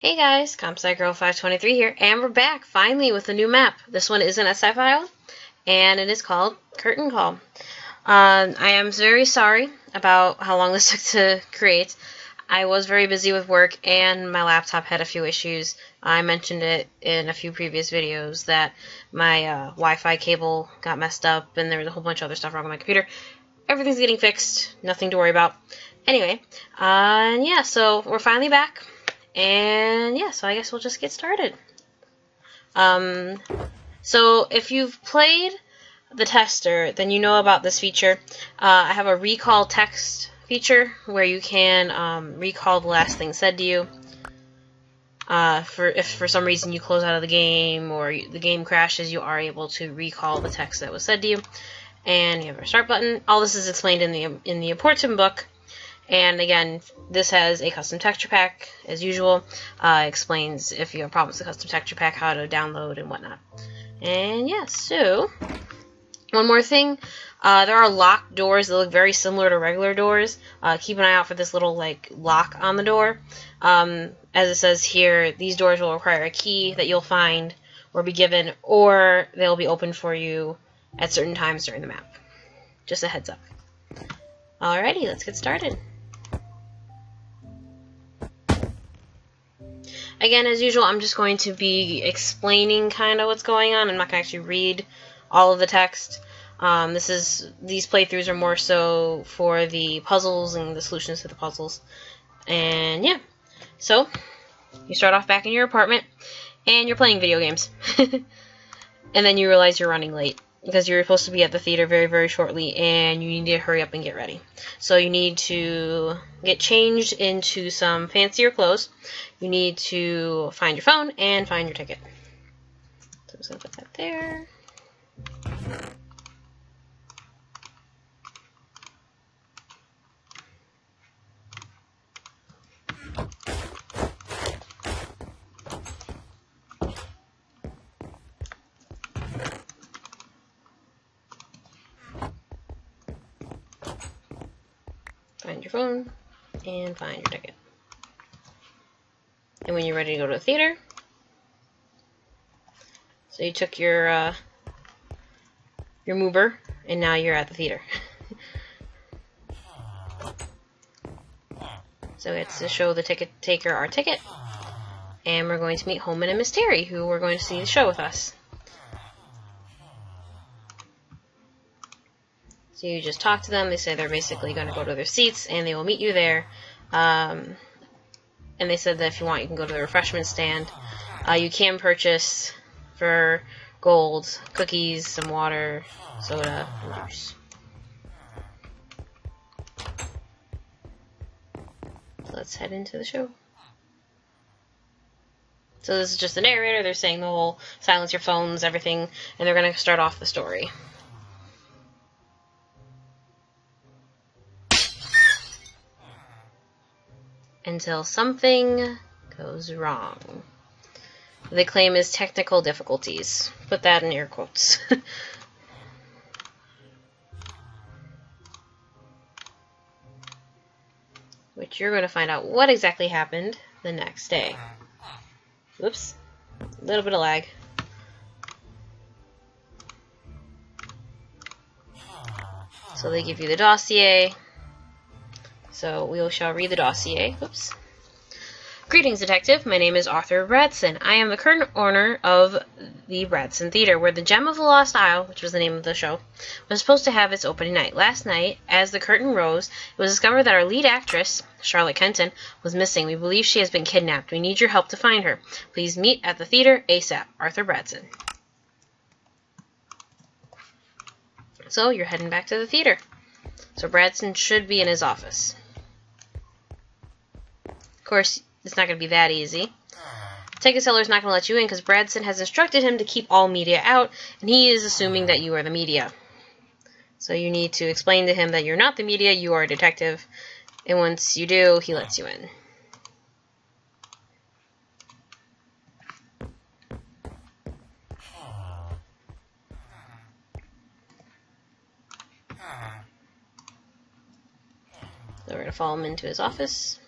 Hey guys, CompSciGirl523 here, and we're back finally with a new map. This one is an SI file, and it is called Curtain Call. I am very sorry about how long this took to create. I was very busy with work, and my laptop had a few issues. I mentioned it in a few previous videos that my Wi-Fi cable got messed up, and there was a whole bunch of other stuff wrong with my computer. Everything's getting fixed, nothing to worry about. Anyway, yeah, so we're finally back. And yeah, so I guess we'll just get started. So if you've played the tester, then you know about this feature. I have a recall text feature where you can recall the last thing said to you. If for some reason you close out of the game or the game crashes, you are able to recall the text that was said to you. And you have a start button. All this is explained in the important book. And again, this has a custom texture pack, as usual. Explains if you have problems with the custom texture pack, how to download and whatnot. And yeah, so one more thing. There are locked doors that look very similar to regular doors. Keep an eye out for this little lock on the door. As it says here, these doors will require a key that you'll find or be given, or they'll be opened for you at certain times during the map. Just a heads up. Alrighty, let's get started. Again, as usual, I'm just going to be explaining kind of what's going on. I'm not going to actually read all of the text. These playthroughs are more so for the puzzles and the solutions to the puzzles. And yeah, so you start off back in your apartment and you're playing video games. And then you realize you're running late because you're supposed to be at the theater very, very shortly, and you need to hurry up and get ready. So you need to get changed into some fancier clothes. You need to find your phone and find your ticket. So I'm just going to put that there. Find your phone, and find your ticket. And when you're ready to go to the theater, so you took your mover, and now you're at the theater. So it's to show the ticket taker our ticket, and we're going to meet Holman and Miss Terry, who we're going to see the show with us. So you just talk to them. They say they're basically going to go to their seats, and they will meet you there. And they said that if you want, you can go to the refreshment stand. You can purchase for gold cookies, some water, soda, and juice. So let's head into the show. So this is just the narrator. They're saying the whole silence your phones, everything, and they're going to start off the story. Until something goes wrong. The claim is technical difficulties. Put that in air quotes. Which you're going to find out what exactly happened the next day. Whoops. A little bit of lag. So they give you the dossier. So we shall read the dossier. Oops. Greetings, Detective. My name is Arthur Bradson. I am the current owner of the Bradson Theater, where the Gem of the Lost Isle, which was the name of the show, was supposed to have its opening night. Last night, as the curtain rose, it was discovered that our lead actress, Charlotte Kenton, was missing. We believe she has been kidnapped. We need your help to find her. Please meet at the theater ASAP. Arthur Bradson. So you're heading back to the theater. So Bradson should be in his office. Of course, it's not going to be that easy. Ticket seller's not going to let you in because Bradson has instructed him to keep all media out, and he is assuming that you are the media. So you need to explain to him that you're not the media, you are a detective, and once you do, he lets you in. So we're going to follow him into his office.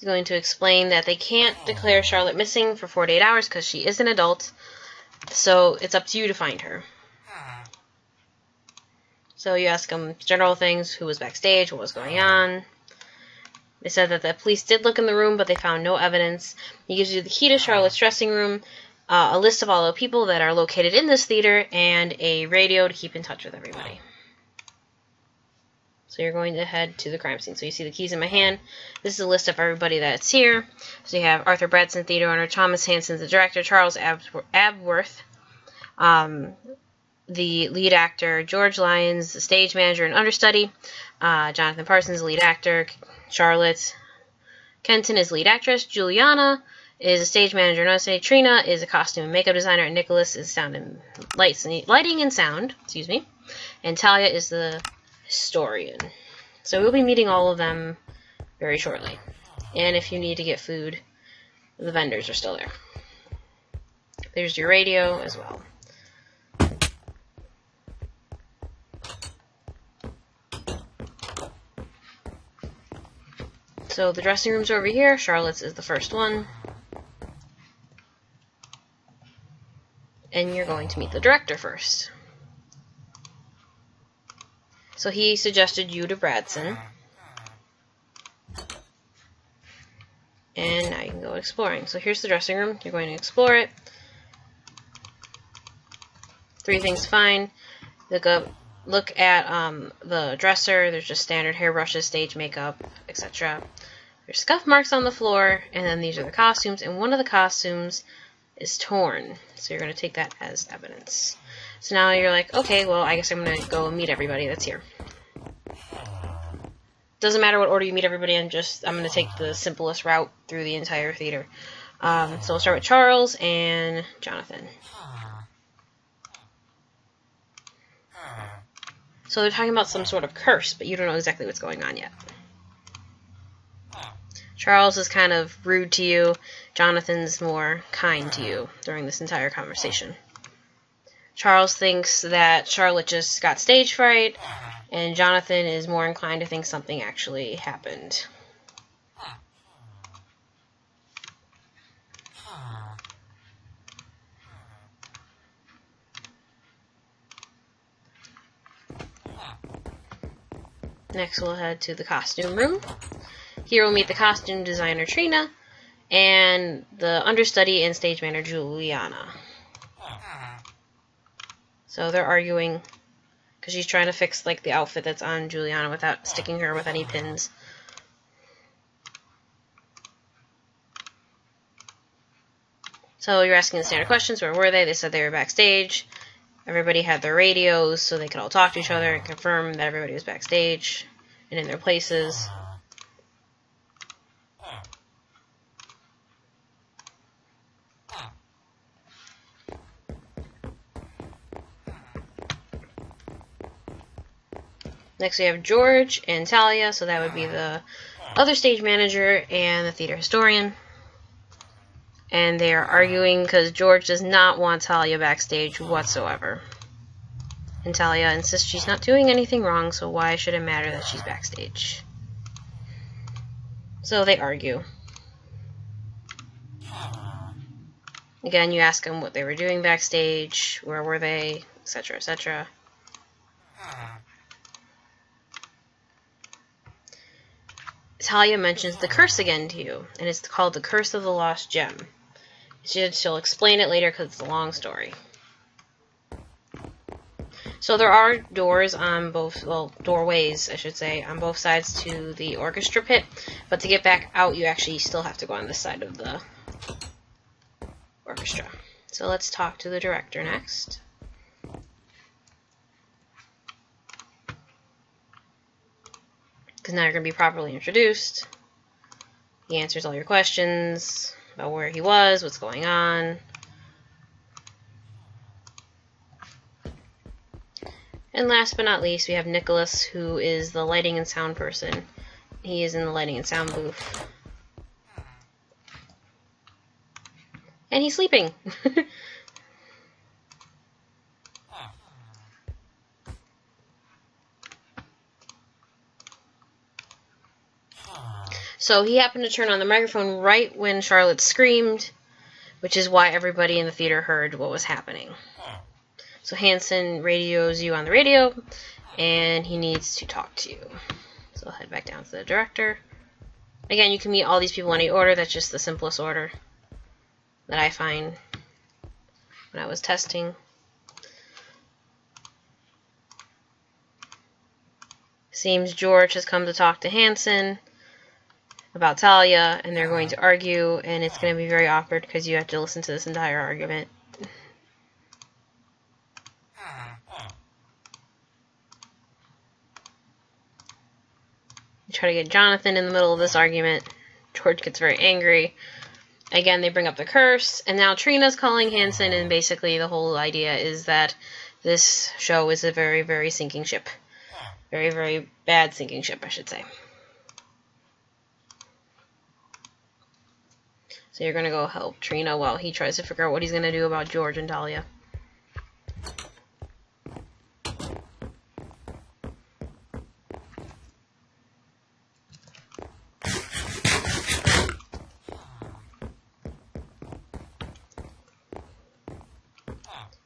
He's going to explain that they can't declare Charlotte missing for 48 hours because she is an adult. So it's up to you to find her. So you ask them general things, who was backstage, what was going on. They said that the police did look in the room, but they found no evidence. He gives you the key to Charlotte's dressing room, a list of all the people that are located in this theater, and a radio to keep in touch with everybody. So you're going to head to the crime scene. So you see the keys in my hand. This is a list of everybody that's here. So you have Arthur Bradson, theater owner, Thomas Hansen, the director, Charles Abworth, the lead actor, George Lyons, the stage manager and understudy, Jonathan Parsons, the lead actor, Charlotte Kenton is lead actress, Juliana is a stage manager and understudy, Trina is a costume and makeup designer, and Nicholas is sound and lighting and sound, and Talia is the historian. So we'll be meeting all of them very shortly. And if you need to get food, the vendors are still there. There's your radio as well. So the dressing rooms are over here. Charlotte's is the first one. And you're going to meet the director first. So he suggested you to Bradson. And now you can go exploring. So here's the dressing room. You're going to explore it. 3 things to find. Look at the dresser. There's just standard hairbrushes, stage makeup, etc. There's scuff marks on the floor, and then these are the costumes, and one of the costumes is torn. So you're going to take that as evidence. So now you're like, okay, well, I guess I'm going to go and meet everybody that's here. Doesn't matter what order you meet everybody in, I'm going to take the simplest route through the entire theater. So we'll start with Charles and Jonathan. So they're talking about some sort of curse, but you don't know exactly what's going on yet. Charles is kind of rude to you. Jonathan's more kind to you during this entire conversation. Charles thinks that Charlotte just got stage fright, and Jonathan is more inclined to think something actually happened. Next we'll head to the costume room. Here we'll meet the costume designer Trina and the understudy and stage manager Juliana. So they're arguing because she's trying to fix like the outfit that's on Juliana without sticking her with any pins. So you're asking the standard questions. Where were they? They said they were backstage. Everybody had their radios so they could all talk to each other and confirm that everybody was backstage and in their places. Next we have George and Talia, so that would be the other stage manager and the theater historian. And they are arguing because George does not want Talia backstage whatsoever. And Talia insists she's not doing anything wrong, so why should it matter that she's backstage? So they argue. Again, you ask them what they were doing backstage, where were they, etc., etc. Talia mentions the curse again to you, and it's called the Curse of the Lost Gem. She'll explain it later because it's a long story. So there are doors on both, well, doorways, I should say, on both sides to the orchestra pit, but to get back out, you actually still have to go on this side of the orchestra. So let's talk to the director next. Because now you're going to be properly introduced. He answers all your questions about where he was, what's going on. And last but not least, we have Nicholas, who is the lighting and sound person. He is in the lighting and sound booth. And he's sleeping. So he happened to turn on the microphone right when Charlotte screamed, which is why everybody in the theater heard what was happening. So Hansen radios you on the radio, and he needs to talk to you. So I'll head back down to the director. Again, you can meet all these people in any order. That's just the simplest order that I find when I was testing. Seems George has come to talk to Hansen about Talia, and they're going to argue, and it's going to be very awkward because you have to listen to this entire argument. You try to get Jonathan in the middle of this argument. George gets very angry. Again, they bring up the curse, and now Trina's calling Hansen, and basically the whole idea is that this show is a very, very sinking ship. Very, very bad sinking ship, I should say. So you're going to go help Trina while he tries to figure out what he's going to do about George and Talia.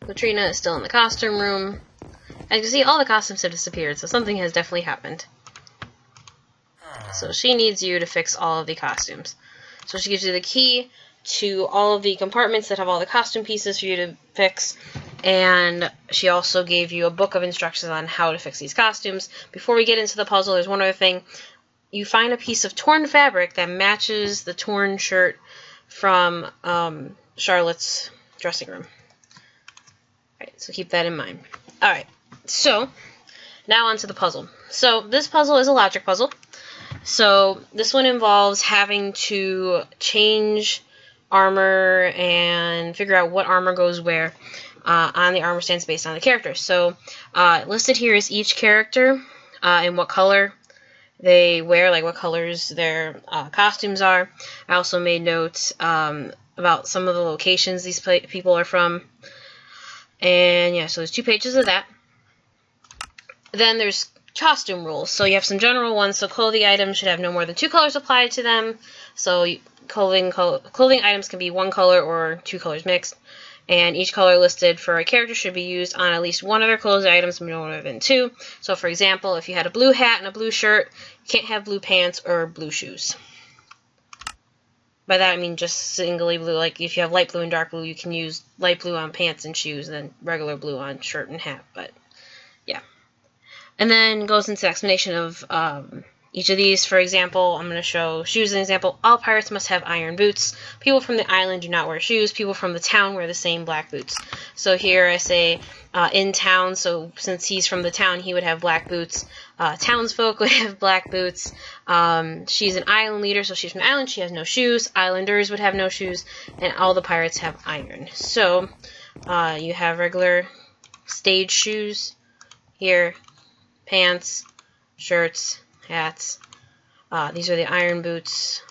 So Trina is still in the costume room. As you can see, all the costumes have disappeared, so something has definitely happened. So she needs you to fix all of the costumes. So she gives you the key to all of the compartments that have all the costume pieces for you to fix, and she also gave you a book of instructions on how to fix these costumes. Before we get into the puzzle, there's one other thing. You find a piece of torn fabric that matches the torn shirt from Charlotte's dressing room. Alright, so keep that in mind. Alright, so now onto the puzzle. So this puzzle is a logic puzzle. So this one involves having to change armor and figure out what armor goes where on the armor stands based on the character. So listed here is each character and what color they wear, like what colors their costumes are. I also made notes about some of the locations these people are from. And yeah, so there's 2 pages of that. Then there's costume rules. So you have some general ones. So clothing items should have no more than 2 colors applied to them. So clothing items can be 1 color or 2 colors mixed. And each color listed for a character should be used on at least one of their clothing items, no more than 2. So for example, if you had a blue hat and a blue shirt, you can't have blue pants or blue shoes. By that I mean just singly blue. Like if you have light blue and dark blue, you can use light blue on pants and shoes, and then regular blue on shirt and hat. But yeah. And then goes into explanation of each of these. For example, I'm going to show shoes as an example. All pirates must have iron boots. People from the island do not wear shoes. People from the town wear the same black boots. So here I say in town, so since he's from the town, he would have black boots. Townsfolk would have black boots. She's an island leader, so she's from the island. She has no shoes. Islanders would have no shoes. And all the pirates have iron. So you have regular stage shoes here. Pants, shirts, hats. These are the iron boots.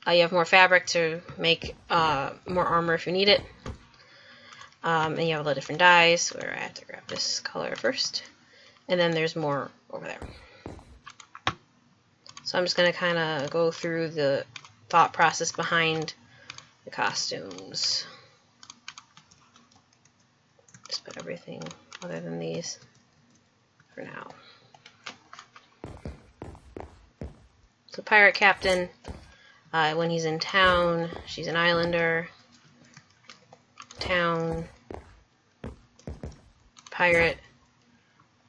You have more fabric to make more armor if you need it. And you have all the different dyes, where I have to grab this color first. And then there's more over there. So I'm just going to kind of go through the thought process behind the costumes. Just put everything other than these for now. So pirate captain, when he's in town, she's an islander. Town, pirate,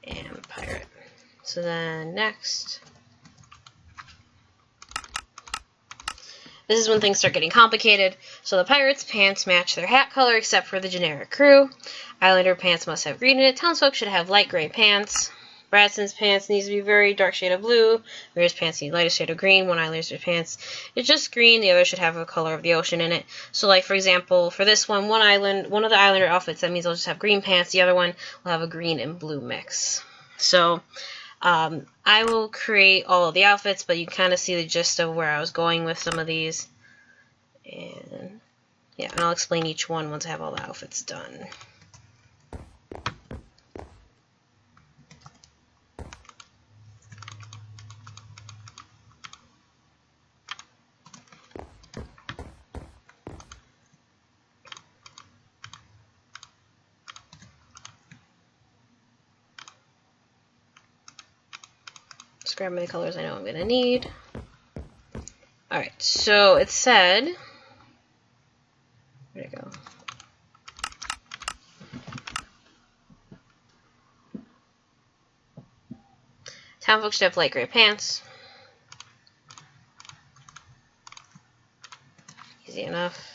and pirate. So then next, this is when things start getting complicated. So the pirates' pants match their hat color except for the generic crew. Islander pants must have green in it. Townsfolk should have light gray pants. Bradson's pants needs to be very dark shade of blue. Maria's pants need lighter shade of green. One Islander's pants is just green. The other should have a color of the ocean in it. So like for example, for this one, one of the Islander outfits, that means they'll just have green pants. The other one will have a green and blue mix. So I will create all of the outfits, but you can kind of see the gist of where I was going with some of these. And yeah, and I'll explain each one once I have all the outfits done. grab my colors I know I'm going to need. Alright, so it said, where'd it go? Town folks should have light gray pants. Easy enough.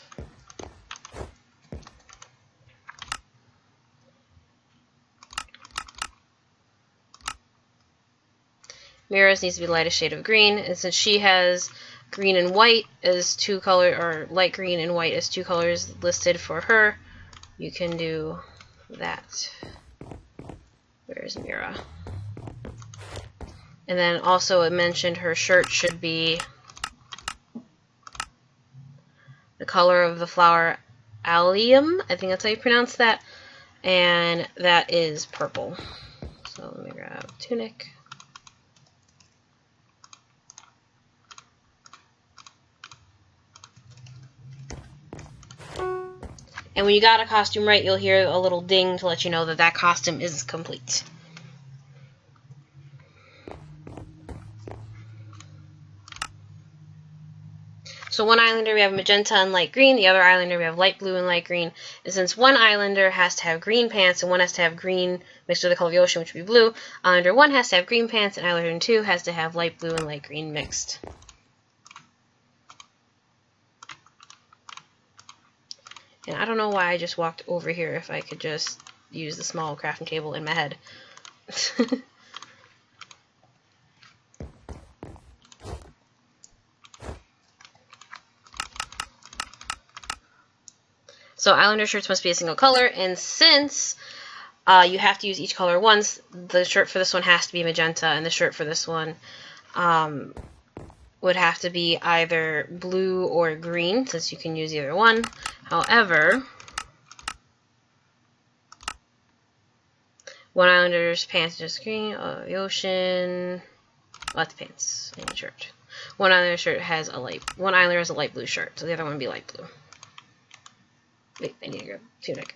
Mira's needs to be the lightest shade of green, and since she has green and white as two color, or light green and white as two colors listed for her, you can do that. Where's Mira? And then also it mentioned her shirt should be the color of the flower allium, I think that's how you pronounce that, and that is purple. So let me grab tunic. And when you got a costume right, you'll hear a little ding to let you know that that costume is complete. So one Islander we have magenta and light green, the other Islander we have light blue and light green. And since one Islander has to have green pants and one has to have green mixed with the color of the ocean, which would be blue, Islander 1 has to have green pants and Islander 2 has to have light blue and light green mixed. And I don't know why I just walked over here if I could just use the small crafting table in my head. So Islander shirts must be a single color, and since you have to use each color once, the shirt for this one has to be magenta, and the shirt for this one would have to be either blue or green, since you can use either one. However, one Islander's pants are just green, the ocean, the pants and the shirt. One Islander shirt has a one Islander has a light blue shirt, so the other one would be light blue. Wait, I need to grab tunic.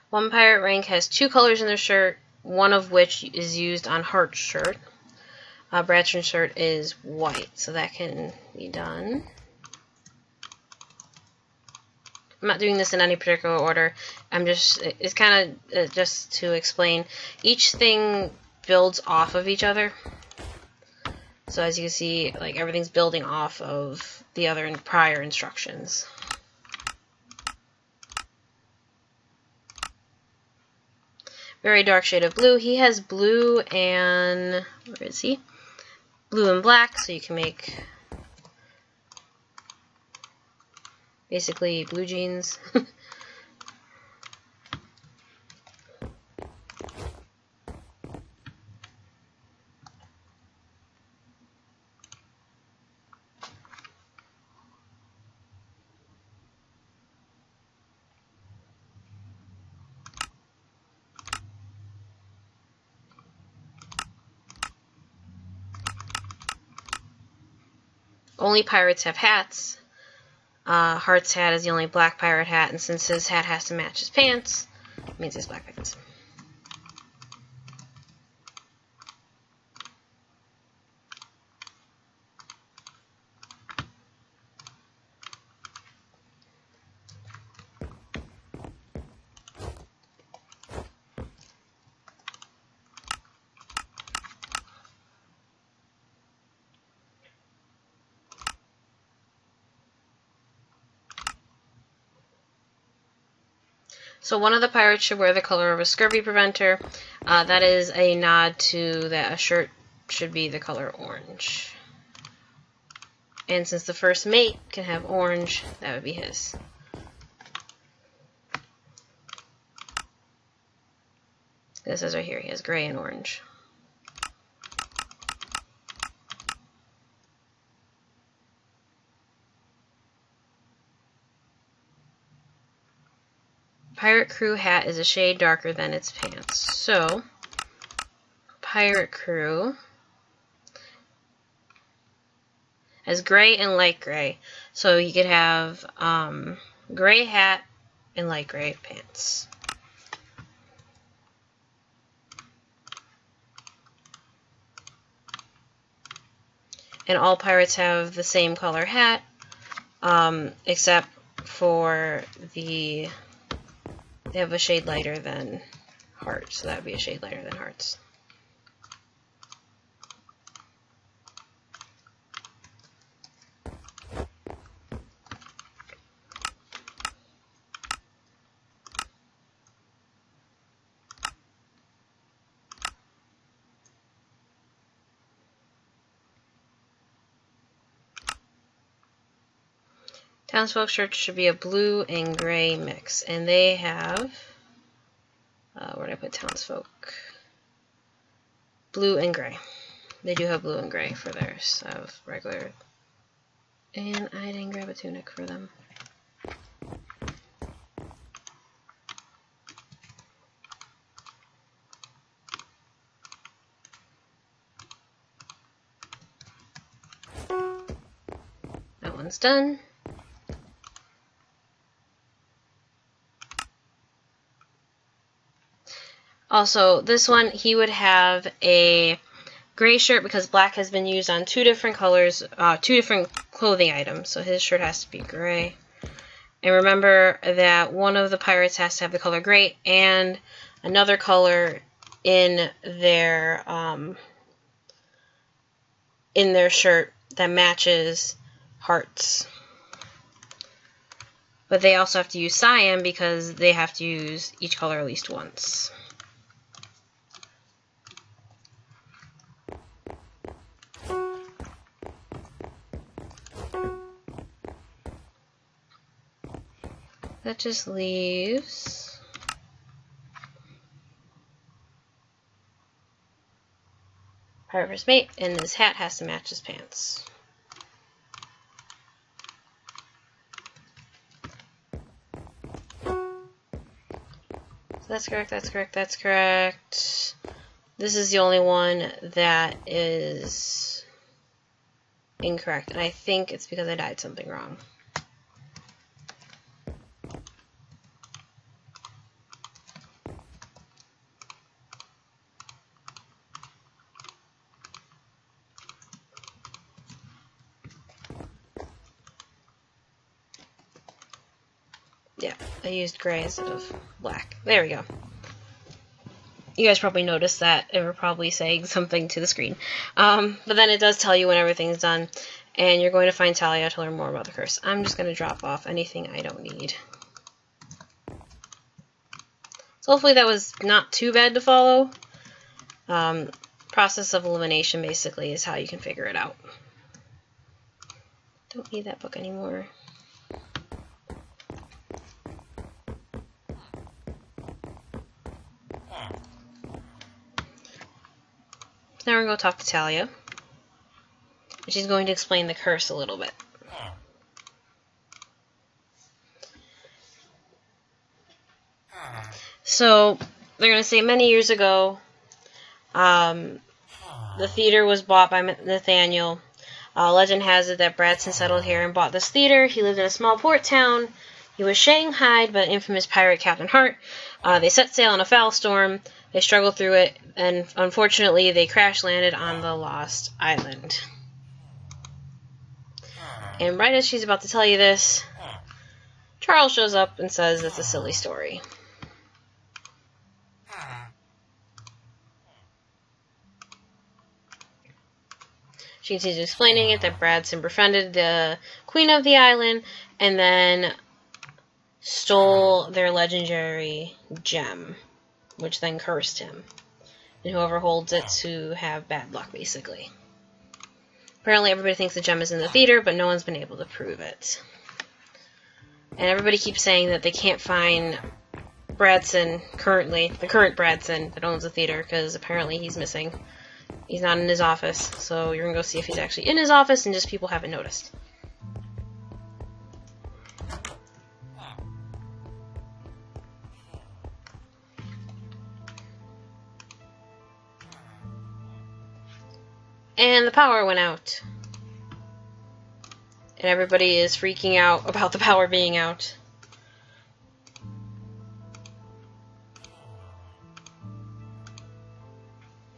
One pirate rank has two colors in their shirt, one of which is used on Hart's shirt. Bradstreet's shirt is white, so that can be done. I'm not doing this in any particular order. It's kind of just to explain. Each thing builds off of each other. So as you can see, like everything's building off of the other prior instructions. Very dark shade of blue. He has blue and, where is he? Blue and black, so you can make basically blue jeans. Only pirates have hats. Hart's hat is the only black pirate hat, and since his hat has to match his pants, it means it's black pants. So one of the pirates should wear the color of a scurvy preventer. That is a nod to that a shirt should be the color orange. And since the first mate can have orange, that would be his. This says right here, he has gray and orange. pirate crew hat is a shade darker than its pants. So, pirate crew has gray and light gray. So you could have gray hat and light gray pants. And all pirates have the same color hat, except for they have a shade lighter than hearts, so that would be a shade lighter than hearts. Townsville shirt should be a blue and gray mix, and they have, where did I put Townsfolk? Blue and gray. They do have blue and gray for theirs of regular, and I didn't grab a tunic for them. That one's done. Also, this one, he would have a gray shirt because black has been used on two different colors, two different clothing items. So his shirt has to be gray. And remember that one of the pirates has to have the color gray and another color in their shirt that matches hearts. But they also have to use cyan because they have to use each color at least once. That just leaves pirate first mate, and his hat has to match his pants. So that's correct, that's correct, that's correct. This is the only one that is incorrect, and I think it's because I dyed something wrong. Yeah, I used gray instead of black. There we go. You guys probably noticed that. It were probably saying something to the screen. But then it does tell you when everything's done. And you're going to find Talia to learn more about the curse. I'm just going to drop off anything I don't need. So hopefully that was not too bad to follow. Process of elimination basically is how you can figure it out. Don't need that book anymore. Now we're going to go talk to Talia. And she's going to explain the curse a little bit. So, they're going to say many years ago, the theater was bought by Nathaniel. Legend has it that Bradson settled here and bought this theater. He lived in a small port town. He was shanghaied by the infamous pirate Captain Hart. They set sail in a foul storm. They struggled through it, and unfortunately, they crash-landed on the Lost Island. And right as she's about to tell you this, Charles shows up and says it's a silly story. She continues explaining it that Bradson befriended the queen of the island and then stole their legendary gem, which then cursed him. And whoever holds it to have bad luck, basically. Apparently everybody thinks the gem is in the theater, but no one's been able to prove it. And everybody keeps saying that they can't find Bradson currently, the current Bradson that owns the theater, because apparently he's missing. He's not in his office, so you're going to go see if he's actually in his office, and just people haven't noticed. And the power went out. And everybody is freaking out about the power being out.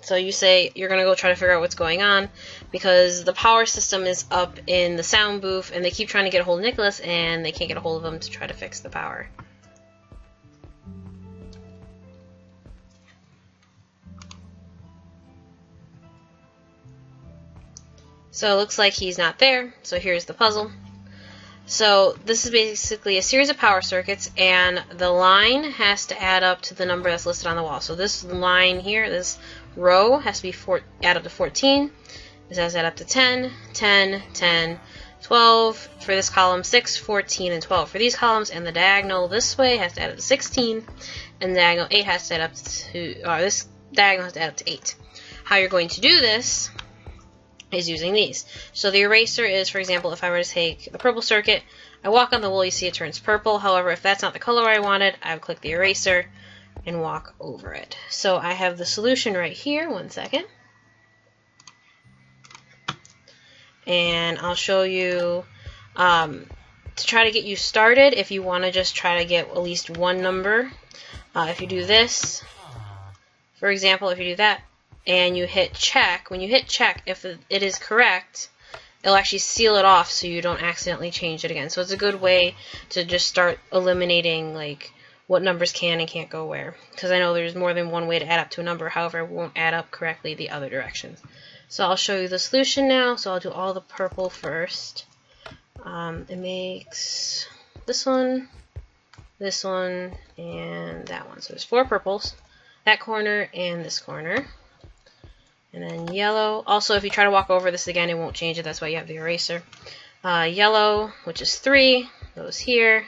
So you say you're going to go try to figure out what's going on because the power system is up in the sound booth and they keep trying to get a hold of Nicholas and they can't get a hold of him to try to fix the power. So it looks like he's not there. So here's the puzzle. So this is basically a series of power circuits, and the line has to add up to the number that's listed on the wall. So this line here, this row, has to be add up to 14. This has to add up to 10, 10, 10, 12. For this column, 6, 14, and 12 for these columns. And the diagonal this way has to add up to 16, and the diagonal 8 has to add up to, this diagonal has to add up to 8. How you're going to do this is using these. So the eraser is, for example, if I were to take the purple circuit, I walk on the wool, you see it turns purple. However, if that's not the color I wanted, I would click the eraser and walk over it. So I have the solution right here. One second. And I'll show you to try to get you started if you want to just try to get at least one number. If you do this, for example, if you do that, and you hit check, when you hit check, if it is correct, it'll actually seal it off so you don't accidentally change it again. So it's a good way to just start eliminating like what numbers can and can't go where. Because I know there's more than one way to add up to a number, however it won't add up correctly the other directions. So I'll show you the solution now. So I'll do all the purple first. It makes this one, and that one. So there's 4 purples, that corner and this corner. And then yellow. Also, if you try to walk over this again, it won't change it. That's why you have the eraser. Yellow, which is 3, goes here,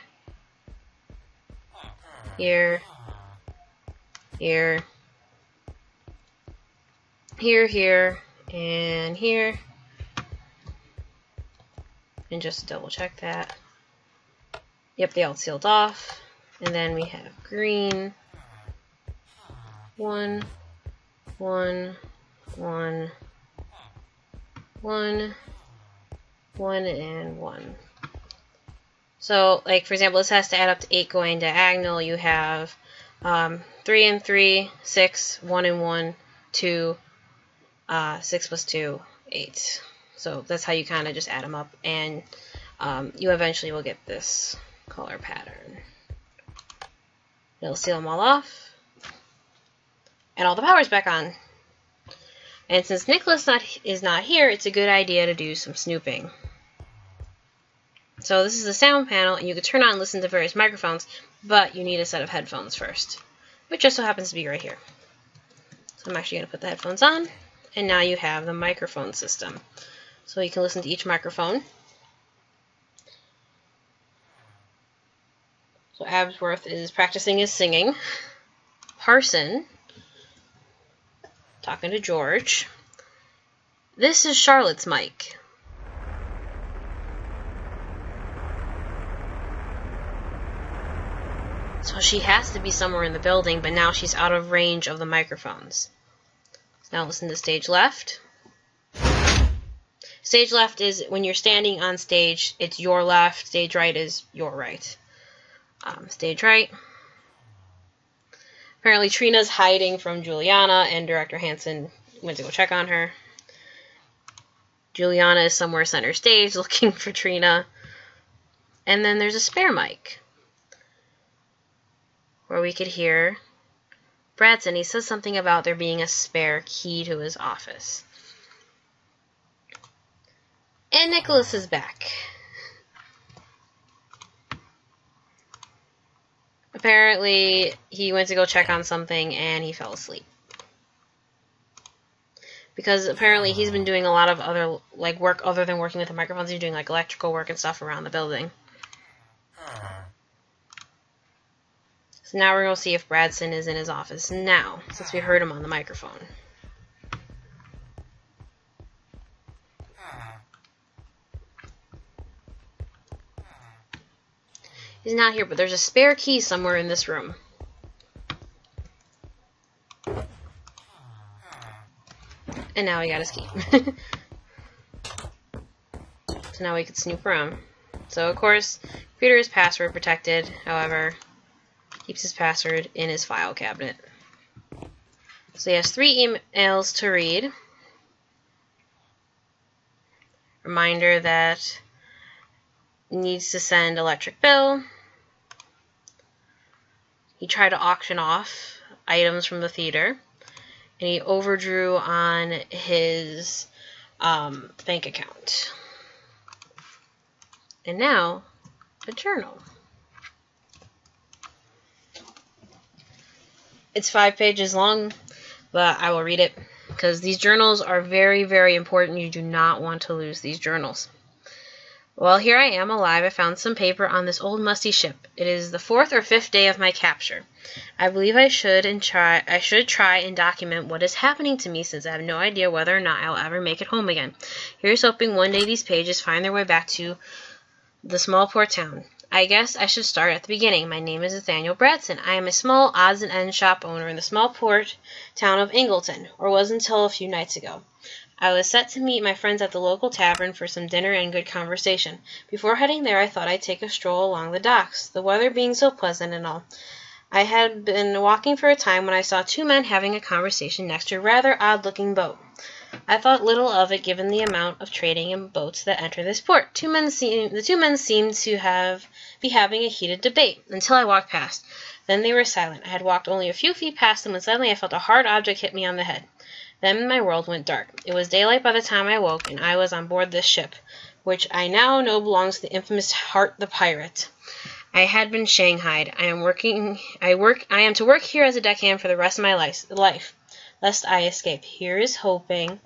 here, here, here, here, and here. And just double check that. Yep, they all sealed off. And then we have green. 1, 1, 1, 1, 1, and 1. So, like, for example, this has to add up to 8 going diagonal. You have 3 and 3, 6, 1 and 1, 2, 6 plus 2, 8. So that's how you kind of just add them up, and you eventually will get this color pattern. It'll seal them all off, and all the power's back on. And since Nicholas is not here, it's a good idea to do some snooping. So this is the sound panel, and you can turn on and listen to various microphones, but you need a set of headphones first, which just so happens to be right here. So I'm actually going to put the headphones on, and now you have the microphone system. So you can listen to each microphone. So Absworth is practicing his singing. Parson, talking to George. This is Charlotte's mic. So she has to be somewhere in the building, but now she's out of range of the microphones. So now listen to stage left. Stage left is when you're standing on stage, it's your left. Stage right is your right. Stage right. Apparently Trina's hiding from Juliana, and Director Hansen went to go check on her. Juliana is somewhere center stage looking for Trina. And then there's a spare mic where we could hear Bradson. He says something about there being a spare key to his office. And Nicholas is back. Apparently, he went to go check on something and he fell asleep. Because apparently he's been doing a lot of other work other than working with the microphones. He's doing like electrical work and stuff around the building. So now we're going to see if Bradson is in his office now, since we heard him on the microphone. He's not here, but there's a spare key somewhere in this room. And now we got his key. So now we can snoop around. So of course, computer is password protected. However, keeps his password in his file cabinet. So he has 3 emails to read. Reminder that needs to send electric bill. He tried to auction off items from the theater, and he overdrew on his bank account. And now, a journal. It's 5 pages long, but I will read it because these journals are very, very important. You do not want to lose these journals. Well, here I am alive. I found some paper on this old musty ship. It is the 4th or 5th day of my capture. I believe I should try and document what is happening to me, since I have no idea whether or not I'll ever make it home again. Here's hoping one day these pages find their way back to the small port town. I guess I should start at the beginning. My name is Nathaniel Bradson. I am a small odds and ends shop owner in the small port town of Ingleton, or was until a few nights ago. I was set to meet my friends at the local tavern for some dinner and good conversation. Before heading there, I thought I'd take a stroll along the docks, the weather being so pleasant and all. I had been walking for a time when I saw 2 men having a conversation next to a rather odd-looking boat. I thought little of it given the amount of trading in boats that enter this port. The two men seemed to be having a heated debate until I walked past. Then they were silent. I had walked only a few feet past them when suddenly I felt a hard object hit me on the head. Then my world went dark. It was daylight by the time I woke, and I was on board this ship, which I now know belongs to the infamous Hart the Pirate. I had been shanghaied. I am to work here as a deckhand for the rest of my life, lest I escape. Here is hoping,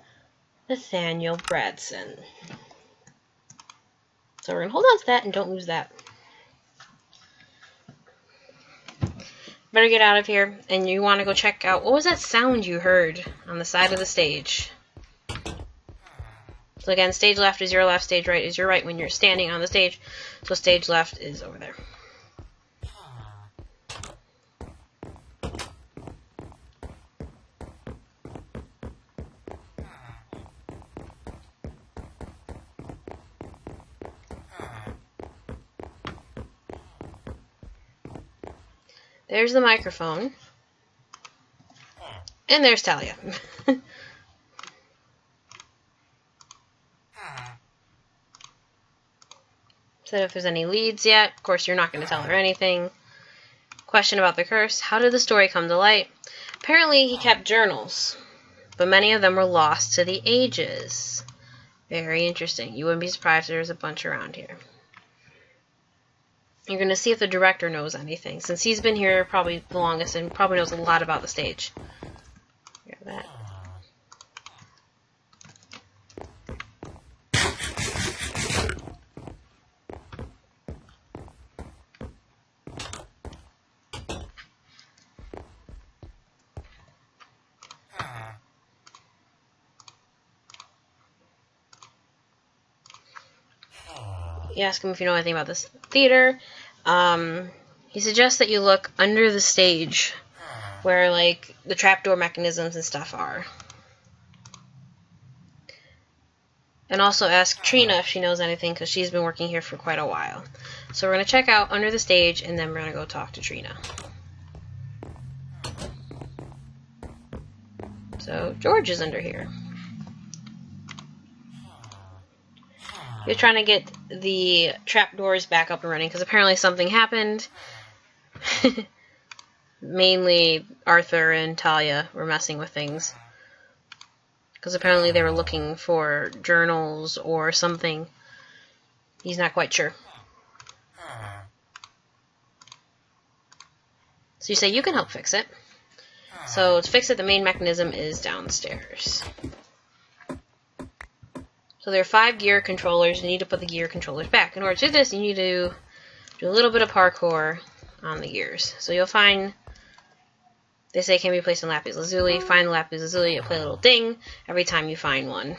Nathaniel Bradson. So we're going to hold on to that and don't lose that. Better get out of here, and you want to go check out, what was that sound you heard on the side of the stage? So again, stage left is your left, stage right is your right when you're standing on the stage. So stage left is over there. There's the microphone. And there's Talia. Said if there's any leads yet. Of course, you're not going to tell her anything. Question about the curse. How did the story come to light? Apparently, he kept journals, but many of them were lost to the ages. Very interesting. You wouldn't be surprised if there's a bunch around here. You're going to see if the director knows anything, since he's been here probably the longest and probably knows a lot about the stage. Grab that. You ask him if you know anything about this theater. He suggests that you look under the stage where, like, the trapdoor mechanisms and stuff are. And also ask Trina if she knows anything, because she's been working here for quite a while. So we're going to check out under the stage, and then we're going to go talk to Trina. So George is under here. You're trying to get the trapdoors back up and running, because apparently something happened. Mainly Arthur and Talia were messing with things. Because apparently they were looking for journals or something. He's not quite sure. So you say you can help fix it. So to fix it, the main mechanism is downstairs. So there are 5 gear controllers. You need to put the gear controllers back. In order to do this, you need to do a little bit of parkour on the gears. So you'll find, they say it can be placed in lapis lazuli. Find the lapis lazuli, you'll play a little ding every time you find one.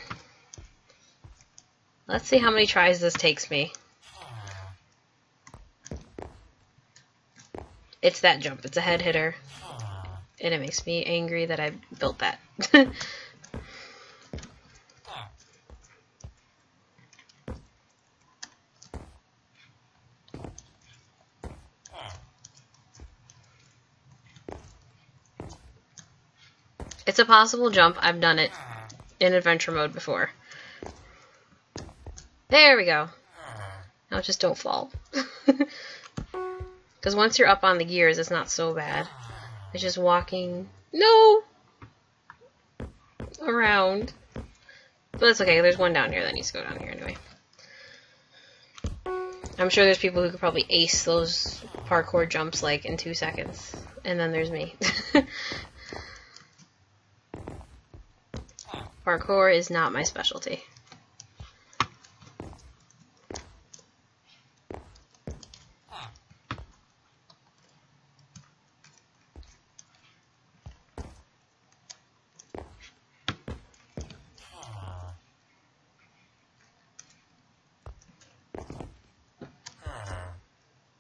Let's see how many tries this takes me. It's that jump. It's a head hitter. And it makes me angry that I built that. It's a possible jump. I've done it in adventure mode before. There we go. Now just don't fall. Because once you're up on the gears, it's not so bad. It's just walking... No! Around. But that's okay. There's one down here that needs to go down here anyway. I'm sure there's people who could probably ace those parkour jumps like in 2 seconds. And then there's me. Parkour is not my specialty.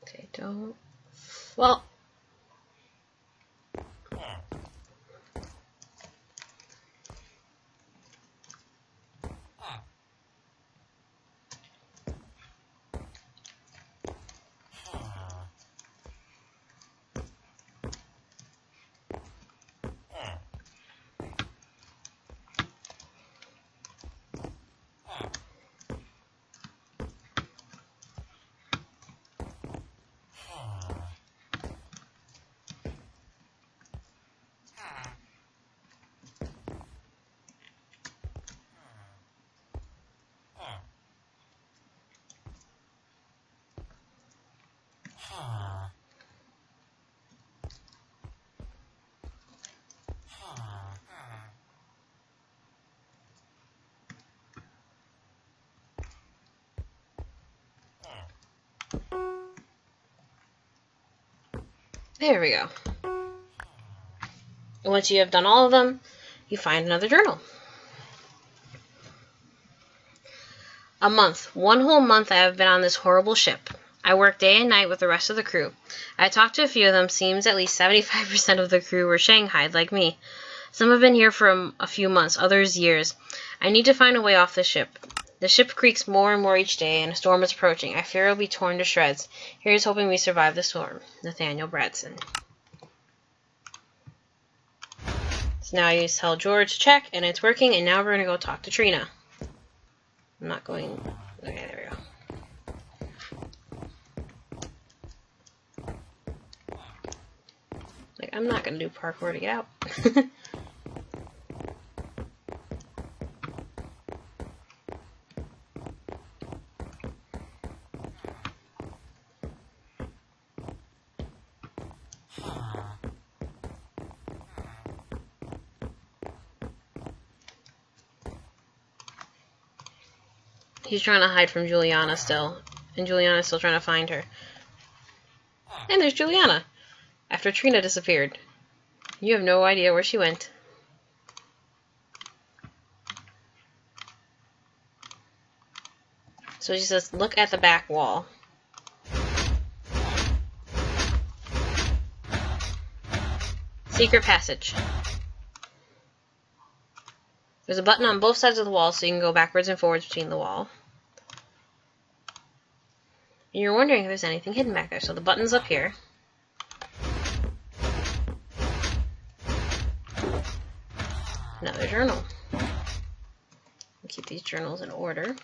Okay, don't... Well... There we go. And once you have done all of them, you find another journal. A month. 1 whole month I have been on this horrible ship. I work day and night with the rest of the crew. I talked to a few of them. Seems at least 75% of the crew were shanghaied like me. Some have been here for a few months, others years. I need to find a way off the ship. The ship creaks more and more each day, and a storm is approaching. I fear it will be torn to shreds. Here's hoping we survive the storm. Nathaniel Bradson. So now you tell George to check, and it's working, and now we're going to go talk to Trina. I'm not going... Okay, there we go. Like, I'm not going to do parkour to get out. He's trying to hide from Juliana still, and Juliana's still trying to find her. And there's Juliana, after Trina disappeared. You have no idea where she went. So she says, look at the back wall. Secret passage. There's a button on both sides of the wall so you can go backwards and forwards between the wall. And you're wondering if there's anything hidden back there. So the button's up here. Another journal. We'll keep these journals in order.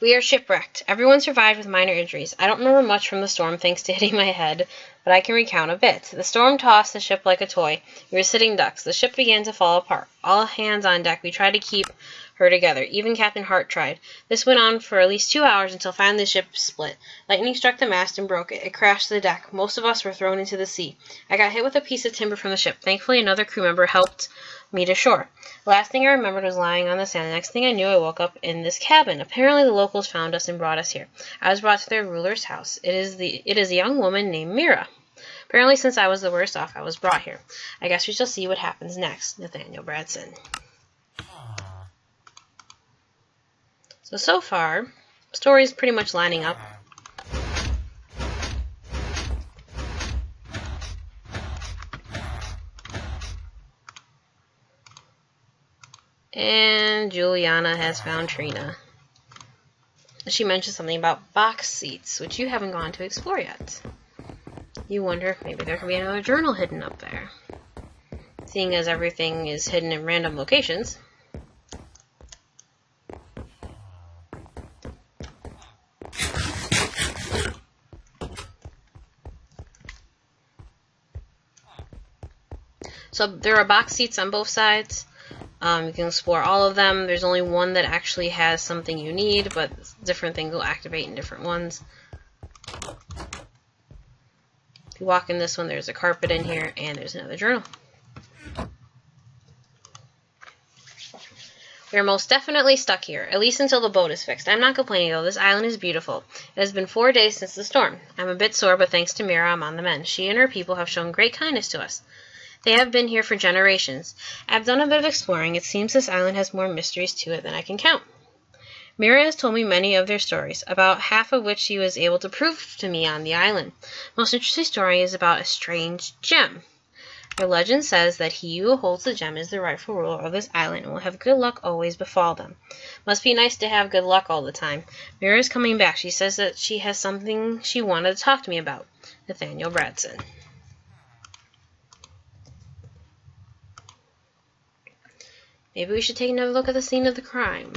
We are shipwrecked. Everyone survived with minor injuries. I don't remember much from the storm thanks to hitting my head, but I can recount a bit. The storm tossed the ship like a toy. We were sitting ducks. The ship began to fall apart. All hands on deck. We tried to keep her together. Even Captain Hart tried. This went on for at least 2 hours until finally the ship split. Lightning struck the mast and broke it. It crashed to the deck. Most of us were thrown into the sea. I got hit with a piece of timber from the ship. Thankfully, another crew member helped me to shore. The last thing I remembered was lying on the sand. The next thing I knew, I woke up in this cabin. Apparently, the locals found us and brought us here. I was brought to their ruler's house. It is a young woman named Mira. Apparently, since I was the worst off, I was brought here. I guess we shall see what happens next. Nathaniel Bradson. So far, the story is pretty much lining up. And Juliana has found Trina. She mentioned something about box seats, which you haven't gone to explore yet. You wonder if maybe there could be another journal hidden up there. seeing as everything is hidden in random locations. So there are box seats on both sides. You can explore all of them. There's only one that actually has something you need, but different things will activate in different ones. If you walk in this one, there's a carpet in here, and there's another journal. We are most definitely stuck here, at least until the boat is fixed. I'm not complaining, though. This island is beautiful. It has been 4 days since the storm. I'm a bit sore, but thanks to Mira, I'm on the mend. She and her people have shown great kindness to us. They have been here for generations. I've done a bit of exploring. It seems this island has more mysteries to it than I can count. Mira has told me many of their stories, about half of which she was able to prove to me on the island. The most interesting story is about a strange gem. Their legend says that he who holds the gem is the rightful ruler of this island and will have good luck always befall them. Must be nice to have good luck all the time. Mira is coming back. She says that she has something she wanted to talk to me about. Nathaniel Bradson. Maybe we should take another look at the scene of the crime.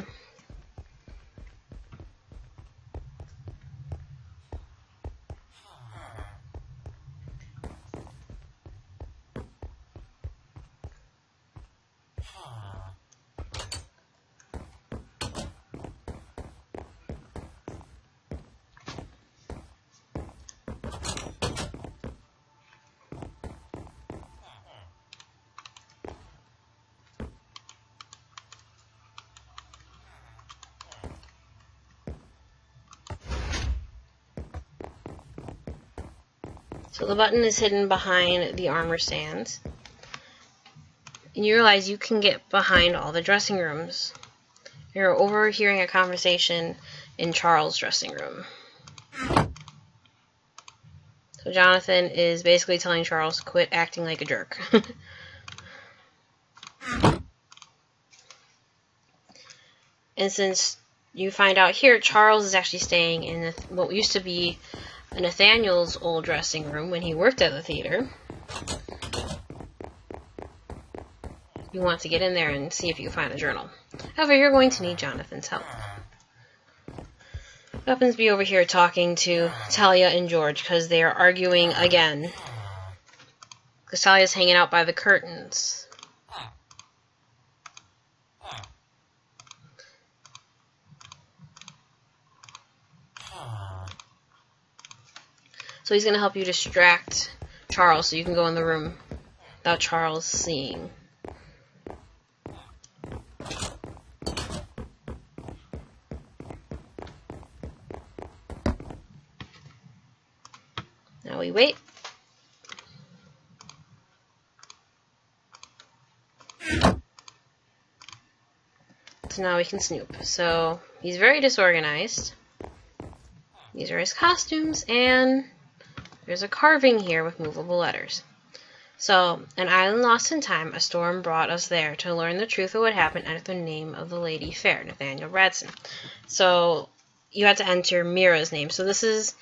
So the button is hidden behind the armor stands. And you realize you can get behind all the dressing rooms. You're overhearing a conversation in Charles' dressing room. So Jonathan is basically telling Charles to quit acting like a jerk. And since you find out here, Charles is actually staying in what used to be Nathaniel's old dressing room when he worked at the theater. You want to get in there and see if you can find the journal. However, you're going to need Jonathan's help. Happens to be over here talking to Talia and George because they are arguing again. Because Talia's hanging out by the curtains. So he's going to help you distract Charles so you can go in the room without Charles seeing. Now we wait. So now we can snoop. So he's very disorganized. These are his costumes, and there's a carving here with movable letters. So, an island lost in time, a storm brought us there to learn the truth of what happened under the name of the Lady Fair, Nathaniel Bradson. So, you have to enter Mira's name. So this is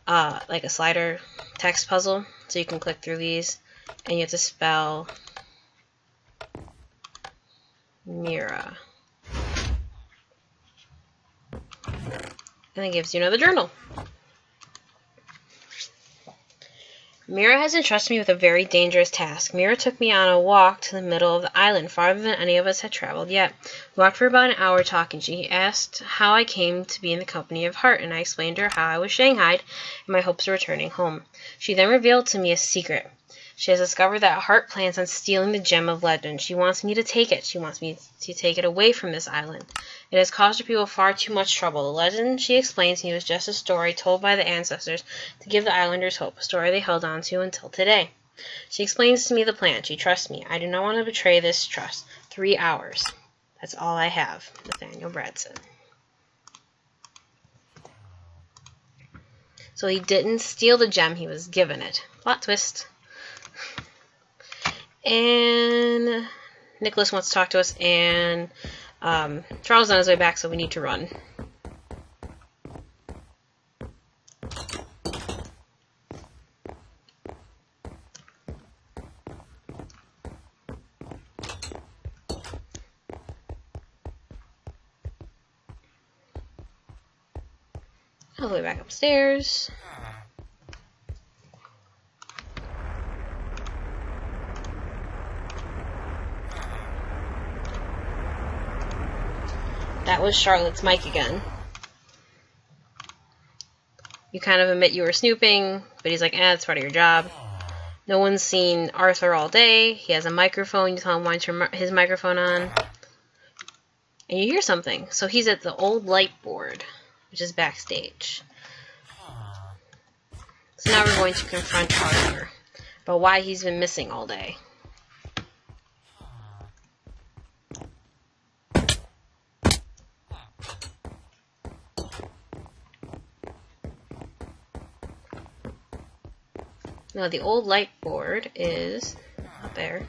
like a slider text puzzle. So you can click through these, and you have to spell Mira. And it gives you another journal. Mira has entrusted me with a very dangerous task. Mira took me on a walk to the middle of the island, farther than any of us had traveled yet. We walked for about an hour talking. She asked how I came to be in the company of Hart, and I explained to her how I was shanghaied and my hopes of returning home. She then revealed to me a secret. She has discovered that Hart plans on stealing the Gem of Legend. She wants me to take it. She wants me to take it away from this island. It has caused her people far too much trouble. The legend, she explains to me, was just a story told by the ancestors to give the islanders hope, a story they held on to until today. She explains to me the plan. She trusts me. I do not want to betray this trust. 3 hours. That's all I have. Nathaniel Bradson. So he didn't steal the gem, he was given it. Plot twist. And Nicholas wants to talk to us, and Charles is on his way back, so we need to run. all the way back upstairs. That was Charlotte's mic again. You kind of admit you were snooping, but he's like, it's part of your job. No one's seen Arthur all day. He has a microphone. You tell him why to turn his microphone on. And you hear something. So he's at the old light board, which is backstage. So now we're going to confront Arthur about why he's been missing all day. Now the old light board is up there.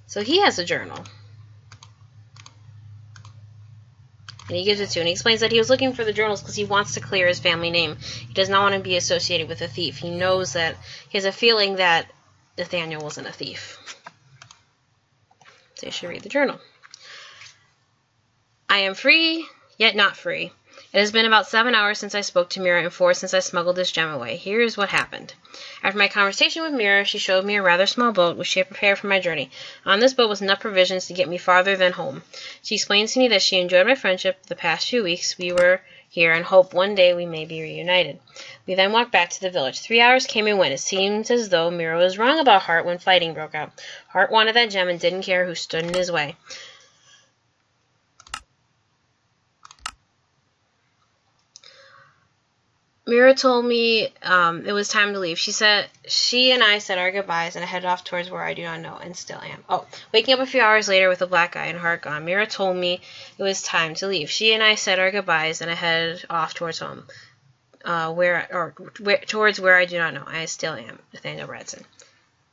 So he has a journal. And he gives it to you. And he explains that he was looking for the journals because he wants to clear his family name. He does not want to be associated with a thief. He knows that he has a feeling that Nathaniel wasn't a thief. So you should read the journal. I am free, yet not free. It has been about 7 hours since I spoke to Mira and 4 since I smuggled this gem away. Here is what happened. After my conversation with Mira, she showed me a rather small boat which she had prepared for my journey. On this boat was enough provisions to get me farther than home. She explained to me that she enjoyed my friendship the past few weeks we were here and hoped one day we may be reunited. We then walked back to the village. 3 hours came and went. It seemed as though Mira was wrong about Hart when fighting broke out. Hart wanted that gem and didn't care who stood in his way. Mira told me it was time to leave. She and I said our goodbyes and I headed off towards where I do not know and still am. Waking up a few hours later with a black eye and Hart gone, Mira told me it was time to leave. She and I said our goodbyes and I headed off towards home, towards where I do not know. I still am. Nathaniel Bradson.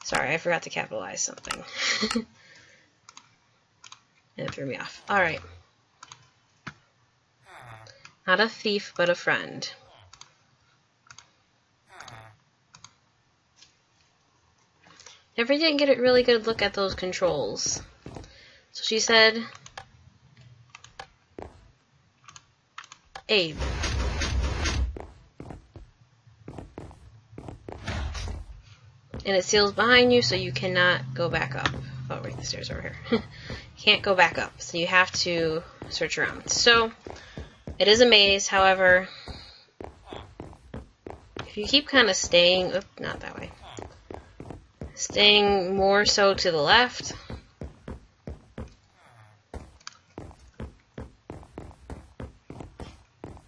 Sorry, I forgot to capitalize something. And it threw me off. Alright. Not a thief, but a friend. Never did get a really good look at those controls. So she said, Abe. And it seals behind you so you cannot go back up. Oh, right, the stairs over here. Can't go back up, so you have to search around. So, it is a maze, however, if you keep kind of staying, not that way. Staying more so to the left.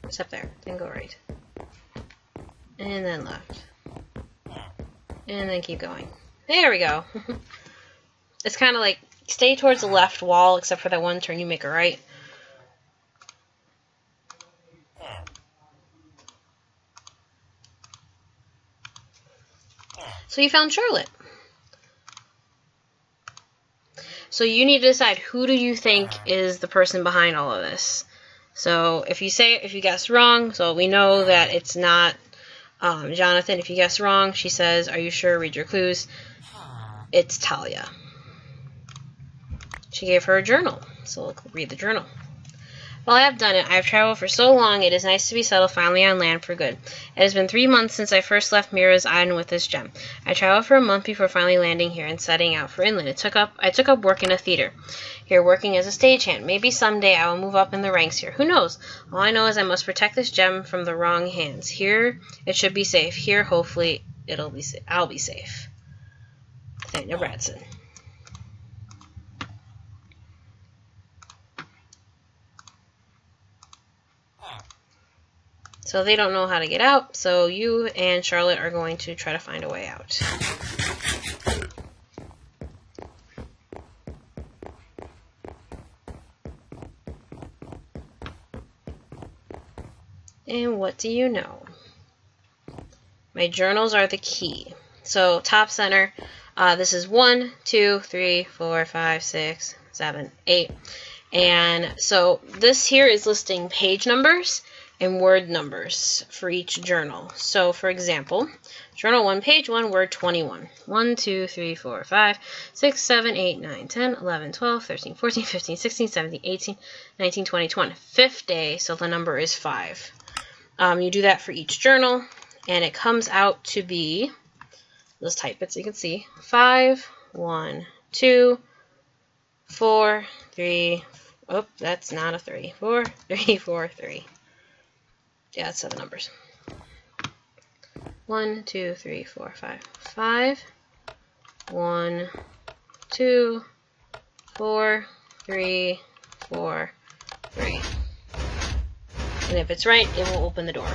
Except there. Then go right. And then left. And then keep going. There we go. It's kind of like stay towards the left wall, except for that one turn you make a right. So you found Charlotte. So you need to decide, who do you think is the person behind all of this? So if you guess wrong, so we know that it's not Jonathan. If you guess wrong, she says, are you sure? Read your clues. It's Talia. She gave her a journal. So we'll read the journal. Well, I have done it. I have traveled for so long. It is nice to be settled finally on land for good. It has been 3 months since I first left Mira's island with this gem. I traveled for a month before finally landing here and setting out for inland. I took up work in a theater here, working as a stagehand. Maybe someday I will move up in the ranks here. Who knows? All I know is I must protect this gem from the wrong hands. Here, it should be safe. Here, hopefully, I'll be safe. Nathaniel Bradson. So they don't know how to get out, so you and Charlotte are going to try to find a way out. And what do you know? My journals are the key. So top center, this is 1, 2, 3, 4, 5, 6, 7, 8. And so this here is listing page numbers. and word numbers for each journal. So, for example, journal 1, page 1, word 21. 1, 2, 3, 4, 5, 6, 7, 8, 9, 10, 11, 12, 13, 14, 15, 16, 17, 18, 19, 20, 20. Fifth day, so the number is 5. You do that for each journal, and it comes out to be, let's type it so you can see, 5, 1, 2, 4, 3, oh, that's not a 3, 4, 3, 4, 3. Yeah, that's 7 numbers. 1, 2, 3, 4, 5. 5, 1, 2, 4, 3, 4, 3. And if it's right, it will open the door.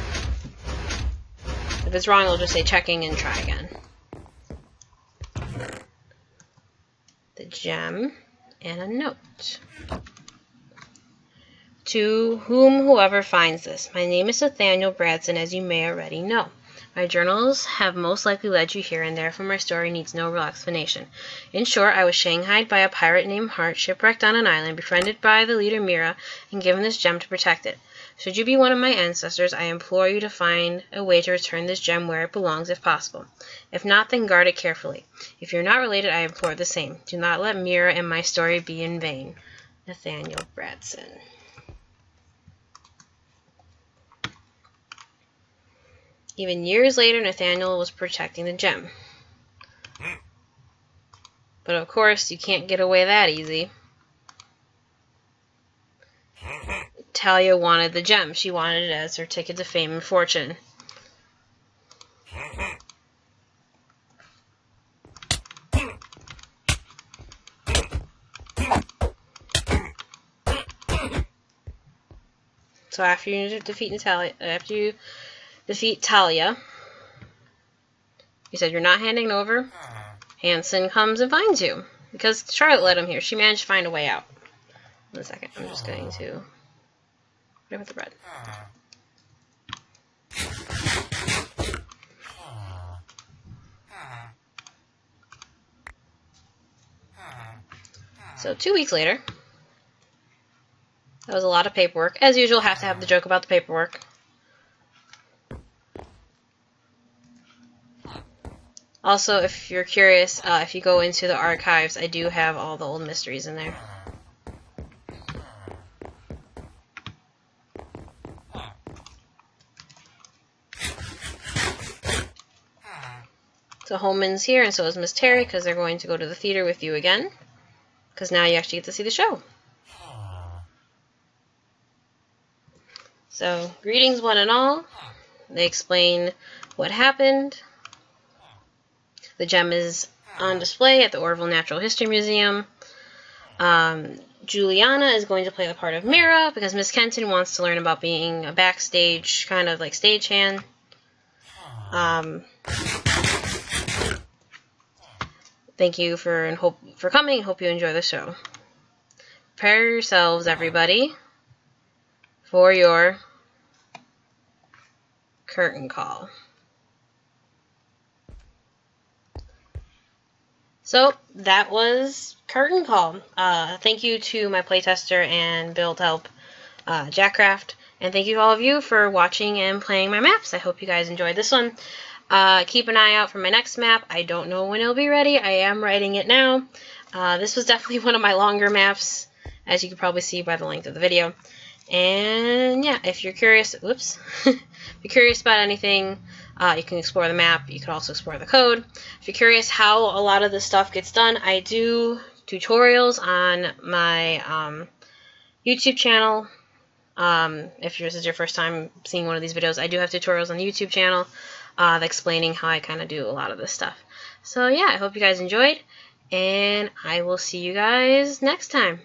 If it's wrong, it'll just say checking and try again. The gem and a note. To whoever finds this, my name is Nathaniel Bradson, as you may already know. My journals have most likely led you here, and therefore my story needs no real explanation. In short, I was shanghaied by a pirate named Hart, shipwrecked on an island, befriended by the leader Mira, and given this gem to protect it. Should you be one of my ancestors, I implore you to find a way to return this gem where it belongs if possible. If not, then guard it carefully. If you're not related, I implore the same. Do not let Mira and my story be in vain. Nathaniel Bradson. Even years later, Nathaniel was protecting the gem. But of course, you can't get away that easy. Talia wanted the gem. She wanted it as her ticket to fame and fortune. So after you defeat Talia, you said you're not handing over. Hanson comes and finds you because Charlotte led him here. She managed to find a way out. 1 second. I'm just going to put with the bread. So 2 weeks later, that was a lot of paperwork. As usual, have to have the joke about the paperwork. Also, if you're curious, if you go into the archives, I do have all the old mysteries in there. So Holman's here, and so is Miss Terry, because they're going to go to the theater with you again. Because now you actually get to see the show. So, greetings one and all. They explain what happened. The gem is on display at the Orville Natural History Museum. Juliana is going to play the part of Mira because Miss Kenton wants to learn about being a backstage, kind of like stagehand. Thank you for coming. Hope you enjoy the show. Prepare yourselves, everybody, for your curtain call. So that was curtain call. Thank you to my playtester and build help, Jackcraft, and thank you to all of you for watching and playing my maps. I hope you guys enjoyed this one. Keep an eye out for my next map. I don't know when it'll be ready. I am writing it now. This was definitely one of my longer maps, as you can probably see by the length of the video. And yeah, if you're curious, whoops, if you're curious about anything, you can explore the map. You can also explore the code. If you're curious how a lot of this stuff gets done, I do tutorials on my YouTube channel. If this is your first time seeing one of these videos, I do have tutorials on the YouTube channel explaining how I kind of do a lot of this stuff. So yeah, I hope you guys enjoyed, and I will see you guys next time.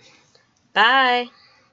Bye!